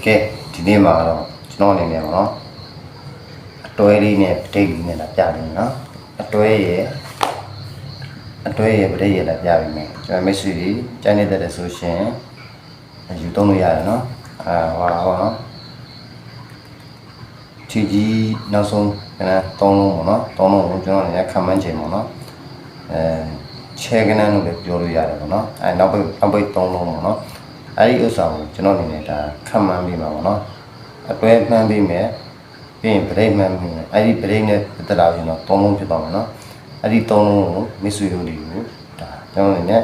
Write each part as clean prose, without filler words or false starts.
ကဲဒီနေ့မှာတော့ကျွန်တော်အနေနဲ့ပေါ့နော်အတွဲလေးနဲ့ပဋိလေးနဲ့လာပြတယ်နော်အတွဲရဲ့ပဋိရဲ့လာပြပြီးမယ်ကျွန်တော်မိတ်ဆွေတွေကျန်နေတဲ့ဆိုရှင်ယူသုံးလို့ရတယ်နော်ဟောနော်ချီကြီးနောက်ဆုံးကန3လုံးပေါ့နော်3လုံးကိုကျွန်တော်အနေနဲ့ခံမှန်းချိန်ပေါ့နော်ချဲကနန်းလို့လည်းပြောလို့ရတယ်ပေါ့နော်နောက်ပိတ်3လုံးပေါ့နော်အဲ့ဒီဥစ္စာကိုကျွန်တော်အနေနဲ့ဒါခံမှန်းပြီးမှာပေါ့နော်အတွဲမှန်းပြီးမယ်ပြီးရင်ပဋိမှန်းပြီးမယ်အဲ့ဒီပဋိနဲ့တက်လာရင်တော့3လုံးဖြစ်သွားမယ်နော်အဲ့ဒီ3လုံးကိုမိတ်ဆွေတို့တွေကိုဒါကျွန်တော်အနေနဲ့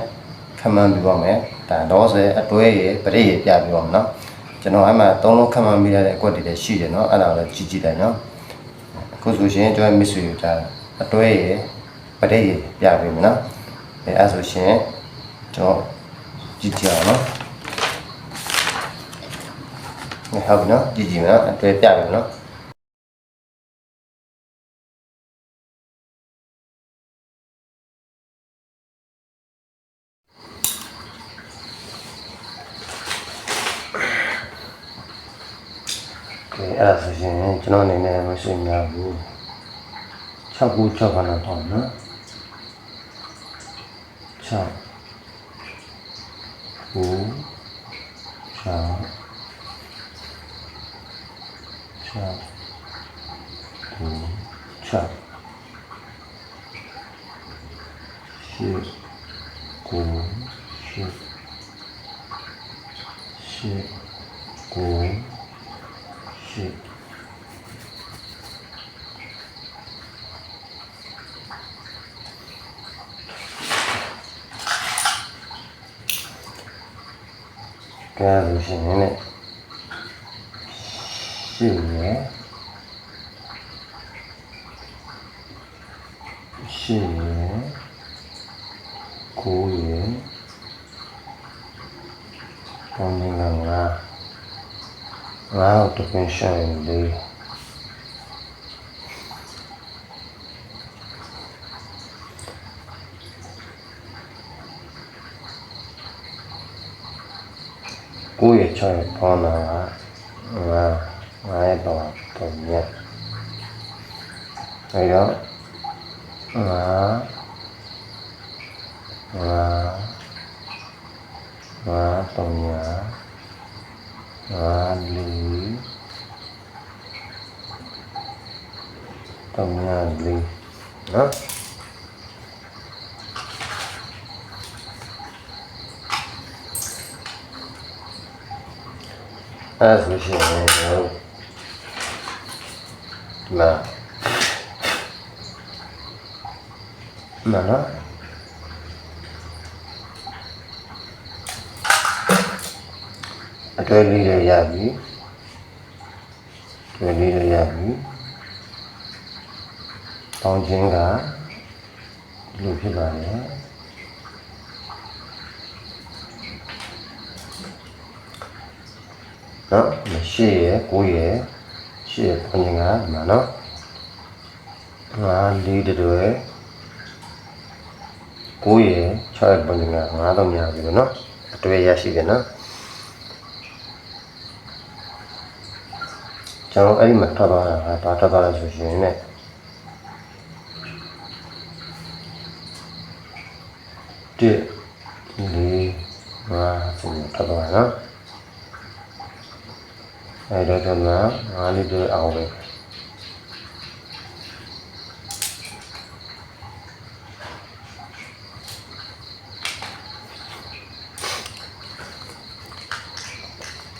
ခံမှန်းပြီးပါမယ်ဒါတော့ဆိုအတွဲရဲ့ပဋိရဲ့ပြပြီးပါမယ်နော်ကျွန်တော်အဲ့မှာ3လုံးခံမှန်းမိရတဲ့အကွက်တွေလည်းရှိတယ်နော်အဲ့ဒါကိုလည်းကြည့်တယ်နော်အခုဆိုရှင်ကျွန်တော်မိတ်ဆွေတို့ဒါအတွဲရဲ့ပဋိရဲ့ပြပြီးမယ်နော်အဲ့ဆိုရှင်ကျွန်တော်ကြည့်ကြအောင်နော်ဟုတ်ပြီနော်ကြည့်မယ်နော်အတွဲပြပြီနော်အဲ့ဒါဆိုရင်ကျွန်တော်အနေနဲ့မရှိများဘူး696ခါတော့ပေါ့နော်6 9 6 ကဲလို့ရှိရင်လည်းရှိရယ်ကိုရယ်ကောင်းနေလားငါတော့ပြန်ရှာရင်လေကိုရချောင်းပေါ်လာငါရဲ့တော့ညက်အဲ့တော့ငါတော့ညလူတော့ညလူနော်အဲ့ဆိုရှင်နော်အတွဲလေးတွေရပြီပေါင်းခြင်းကဒီလိုဖြစ်ပါတယ်နော်မရှိရ9ရရှိရပေါင်းခြင်းကဒီမှာနော်5 4တွေ9ရ6ရပေါင်းခြင်းက5တော့များပြီနော်အတွဲရရှိတယ်နော်ကျွန်တော်အဲ့ဒီမှာထွက်သွားတာဘာထွက်သွားလဲဆိုရင်ね1 2 5ဆိုထွက်သွားတာနော်အဲ့တော့ကျွန်တော်5လေးတွေအောင်ပဲ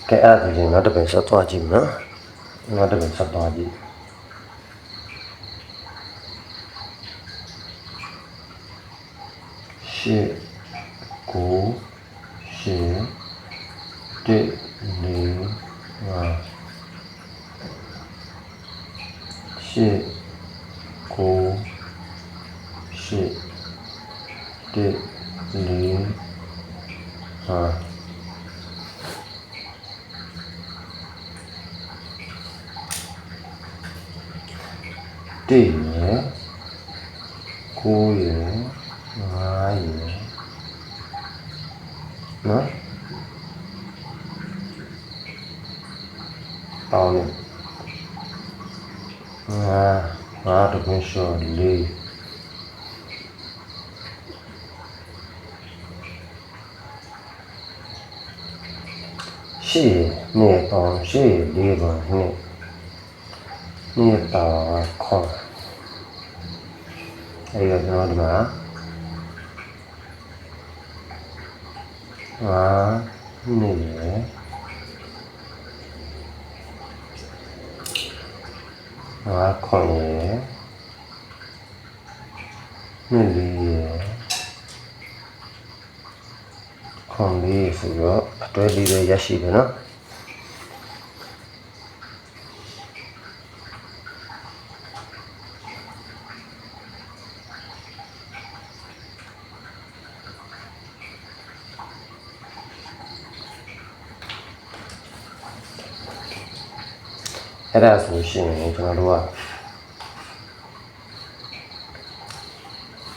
ကဲအဲ့ဒါဆိုရင်တော့တပည့်ဆက်သွားကြည့်နော်နောက်တစ်ခါဆက်သွားကြည့်8 9 1 4 1 ရယ်9ရယ်5ရယ်နော် ပေါင်းနေငါတကွန်းလျှော့လေးရှေ့နေပေါင်းရှေ့လေးပေါင်းနှစ်ပေါင်းခေါ်အဲ့ဒါကျွန်တော်ဒီမှာနေရခေါ်ရနှစ်လေးရခေါ်လေးဆိုတော့အတွဲလေးပဲရရှိတယ်နော်အဲ့ဒါဆိုရှင်ကျွန်တော်တို့က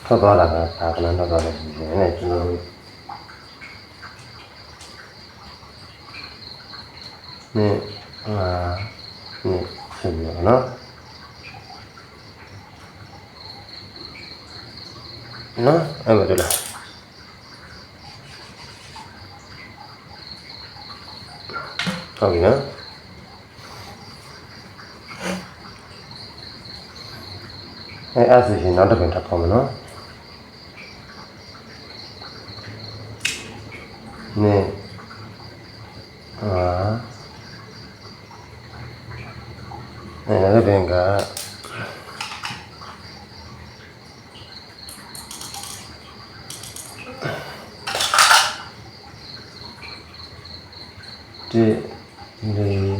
ထွက်သွားတာကဒါကလည်းတော့လည်းရှင်နဲ့ကျွန်တော်တို့นี่นี่ဆိုပြီးတော့နော်အဲ့လိုလားဟုတ်ပြီနော်အဲ့ဆိုရင်နောက်တစ်ခါထပ်ခေါ်မယ်နော်นี่အဲ့ဒါလည်းကဒီလေး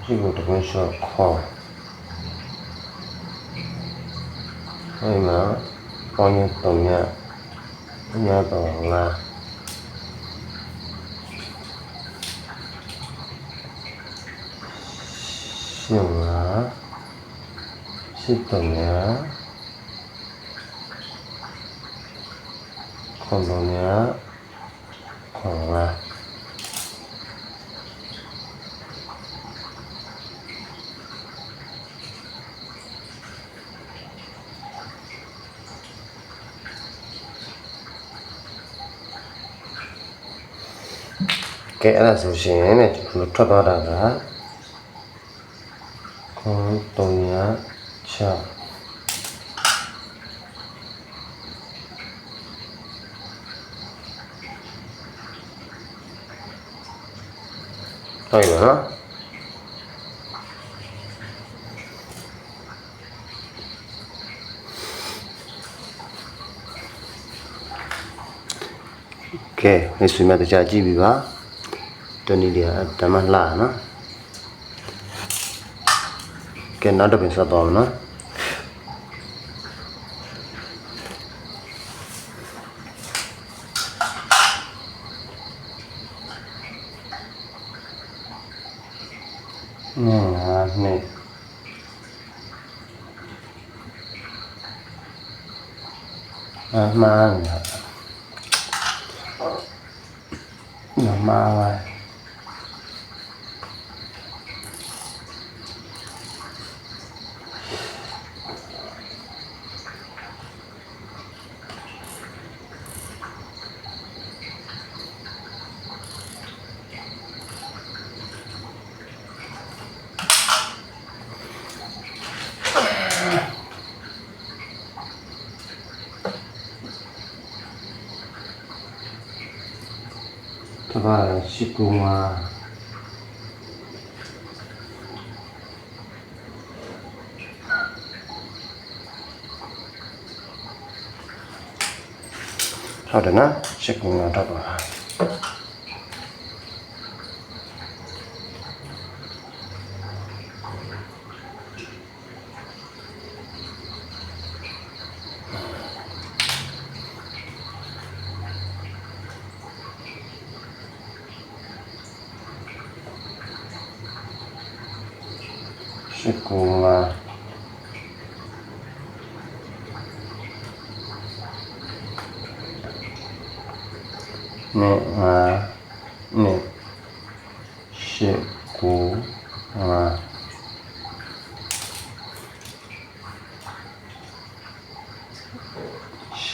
ရှေ့ကိုတကွန်းလျှော့ခေါ်အဲ့မှာပေါင်းရ3ညတော့5ရှစ်3ညခေါ်3ညခေါ်5ကဲအဲ့ဒါဆိုရှင်တဲ့ကျွန်တော်ထွက်သွားတာကခေါင်း306ဟုတ်ပြီနော်ကဲမိတ်ဆွေများတရားကြည့်ပြီပါတနည်းဓမ္မလှနော်ကဲနောက်တစ်ပင်ဆက်သွားမယ်နော်နှစ်မှားနော်မှားပါတပါးရှိကူမှာဟုတ်တယ်နော်ရှိကူမှာတော့ပါ 19 5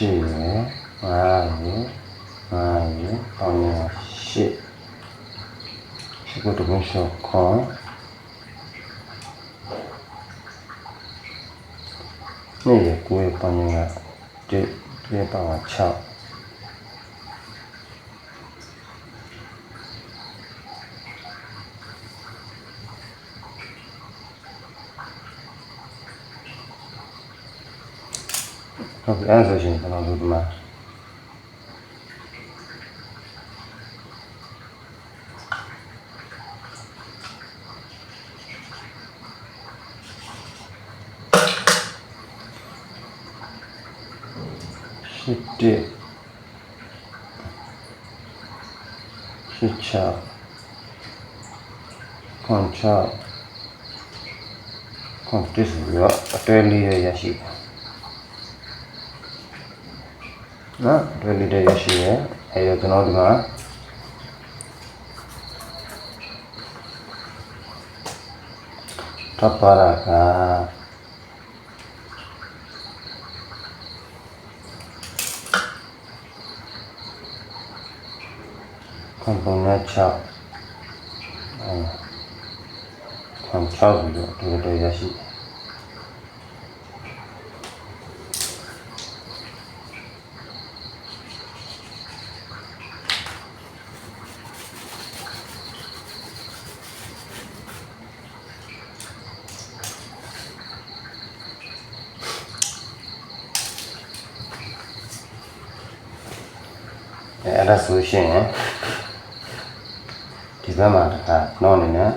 2 8 9 5 8 19 တကွန်းရှော့ခွန်နေ့ရကိုယ်ပိုင်းက1ပါ6ဟုတ်ပြီအဲ့ဆိုရှင်ကျွန်တော်တို့ဒီမှာ8 ခွန်6ခွန်တစ်ဆိုတော့အတွဲလေးရရှိနော်အတွဲလေးရရှိရဲ့အဲဒါကျွန်တော်ဒီမှာထပ်ပါတာကခွန်6ခွန်6ဆိုတော့တော်ရရှိအဲ့ဒါဆိုရှင်ဒီဘက်မှာတခါနော်နေနဲ့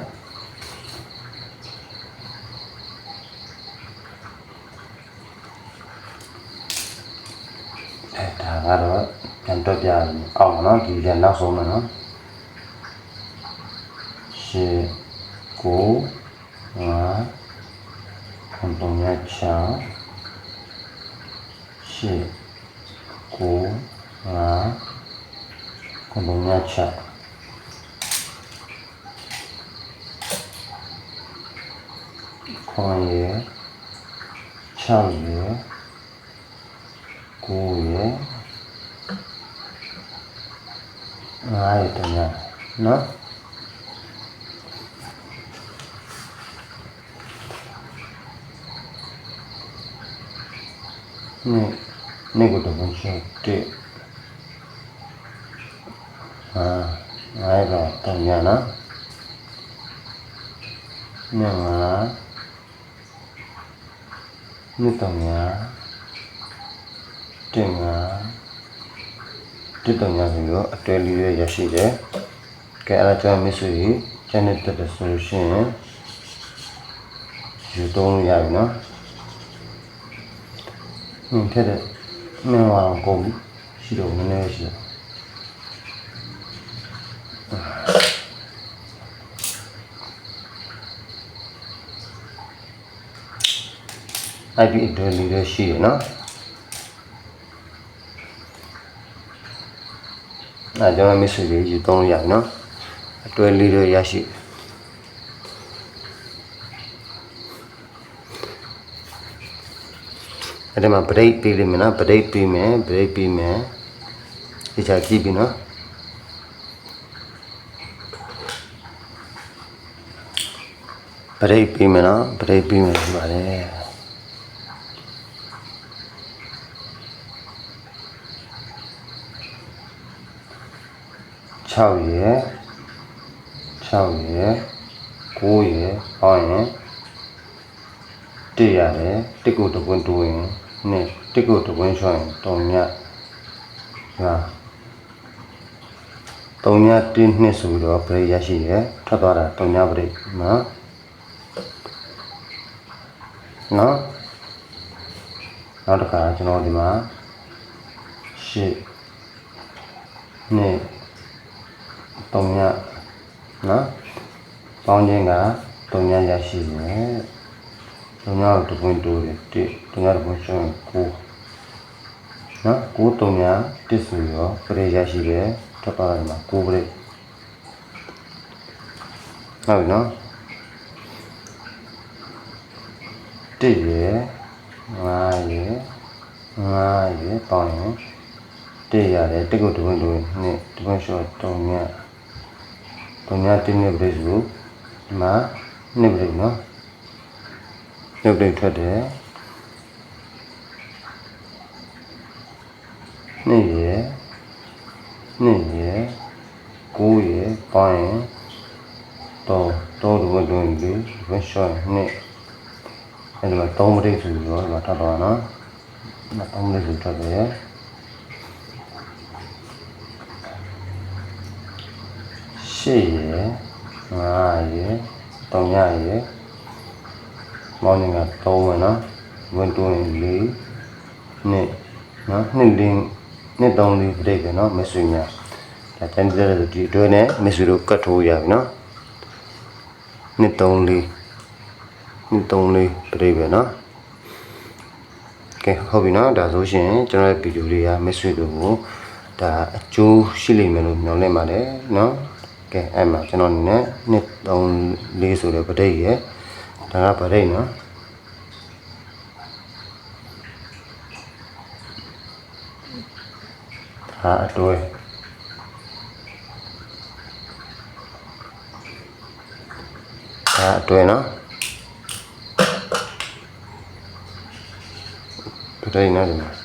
ဒါကတော့ပြန်တော့ပြအောင်နော်ဒီပြန်နောက်ဆုံးမယ်နော်8 9 5 ခွန်3 6 8 9 5 ခွန်3 6ခွန်ရယ်6ရယ်9ရယ်5ရယ်တ냐နော်နေ့ကတော့ဘယ်ချက်တဲ့5ရတော့တ냐နော်နှစ်တ냐တင်ငါတစ်တ냐ဆိုတော့အတွဲလေးရရှိတယ်ကဲအဲ့ဒါကြောင့်မစ်ဆွေကျန်တဲ့တက်ဆိုလို့ရှိရင်ယူသုံးလို့ရပြီနော်ထက်တဲ့မင်းအောင်ကုန်ပြီရှိတော့နည်းနည်းရှိတယ်အဲ့ဒီအတွဲလေးရရှိတယ်နော်အဲ့ကျွန်တော်မစ်ဆွေလေးယူသုံးလို့ရပြီနော်အတွဲလေးရရရှိအဲ့ဒီမှာဘရိတ်ပေးလိမ့်မယ်နော်ဘရိတ်ပေးမယ်ဒီချာကြည့်ပြီနော်ဘရိတ်ပေးမယ်နော်ဘရိတ်ပေးမယ်ဆိုပါတယ်6ရယ်9ရယ်ဟောရင်1ရတယ်1ကိုတပွင့်တိုးရင်နဲ့1ကိုတပွင့်ချောရင်3ညဟာ3ည1နှစ်ဆိုတော့ပရိရရှိရယ်ထွက်သွားတာ3ညပရိနော်နောက်တစ်ခါကျွန်တော်ဒီမှာ8နှစ်3ညနော်ပေါင်းခြင်းက3ညရရှိတယ် 3ညတပွင့်တိုးတယ်1 3ညတပွင့်ရှုံး9နော်9 3ညတစ်ဆိုရောပရိရရှိတယ်ထွက်သွားတယ်မှာ9ပရိဟုတ်ပြီနော်1ရယ်5ရယ်5ရယ်ပေါင်းရင်1ရတယ်1ကိုတပွင့်တိုး2တပွင့်ရှုံး3ည3ည1နှစ်ပရိဆိုဒီမှာ2ပရိနော်2ပရိထွက်တယ်2ရယ်9ရယ်ပေါင်းရင်3တပွင့်တိုး4တပွင့်ရှုံး2အဲ့ဒီမှာ3ပရိဆိုတော့ဒီမှာထပ်သွားနော်3ပရိဆိုထွက်တယ်8ရယ်5ရယ်3ညရယ်မောင်းနေက3ပဲနော်ဝင်တွင်း4နှစ်နော်2 3 4ပြိတ်ပဲနော်မဆွေများဒါတန်းကြတဲ့ဒီအတွဲနဲ့မဆွေတို့ကတ်ထိုးရပြီနော်2 3 4ပြိတ်ပဲနော်ကဲဟုတ်ပြီနော်ဒါဆိုရှင်ကျွန်တော်ရဲ့ဗီဒီယိုလေးကမဆွေတို့ကိုဒါအကျိုးရှိလိမ့်မယ်လို့မျှော်လင့်ပါတယ်နော်ကဲအဲ့မှာကျွန်တော်အနေနဲ့2 3 4ဆိုတဲ့ပဋိရယ်ဒါကပဋိနော်ဒါအတွဲဒါအတွဲနော်ပဋိနော်ဒီမှာ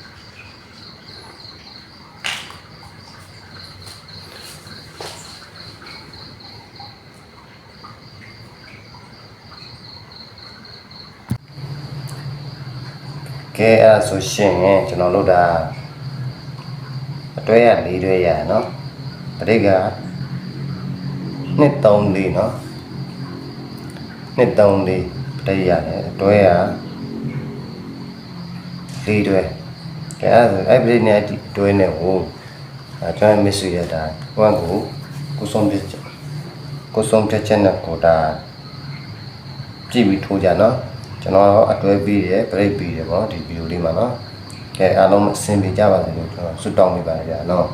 ကဲအဲ့ဆိုရှင်ကျွန်တော်တို့ဒါအတွဲရ4တွဲရနော်ပဋိက2 3 4နော်2 3 4ပဋိရတယ်အတွဲရ4တွဲကဲအဲ့ပဋိနဲ့ဒီတွဲနဲ့ဟိုကျွန်တော်မဆွေရတာဟိုကိုဆုံးဖြတ်ချက်နဲ့ကိုဒါကြည့်ပြီးထိုးကြနော်ကျွန်တော်အတွဲပြီးတယ်ပရိတ်ပြီးတယ်ပေါ့ဒီဗီဒီယိုလေးမှာနော်ကဲအားလုံးအဆင်ပြေကြပါစေလို့ကျွန်တော်ဆုတောင်းပေးပါတယ်ဗျာနော်